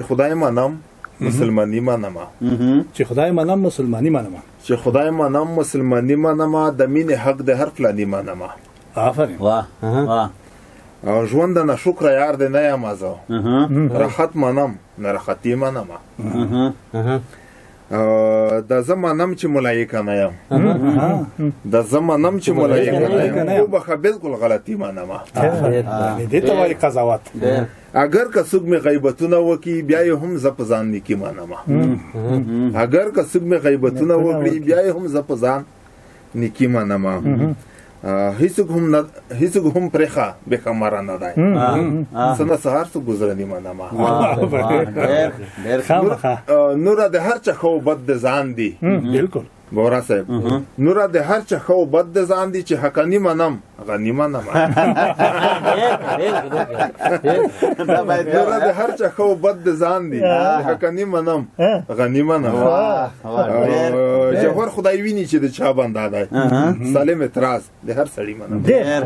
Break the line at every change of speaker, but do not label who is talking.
خدای منم مسلمانی منم
چې خدای منم مسلمانی منم
چې خدای منم مسلمانی منم د مینې حق د هر فلانی منم
آفرین
واه واه
او ژوند نه شکر یار دې نه یم زه راحت منم نه راحتي منم د زمانم چې ملایکه نه یم د زمانم چې ملایکه نه یم او به بالکل غلطي منم
دې ته وایي قضاوت
اگر که څوک مې غیبتونه وکړي بیا یې هم زه په ځان نیکي منم اگر که څوک مې غیبتونه وکړي بیا یې هم زه په ځان نیکي منم هیڅوک هم پرېښه بېخمره نه دی څه نه سهار څه ګزرني منم نوره د هر چا ښه او بد د ځان دی
بالکل
ګوره صاحب نوره د هر چا ښه او بد د ځان دی چې حقاني منم غني منم نوره د هر چا ښه او بد د ځان دی حقاني منم غني منم جوهر خدای ویني چې د چا بنده دی سالم اعتراض د هر سړي منم
ډېر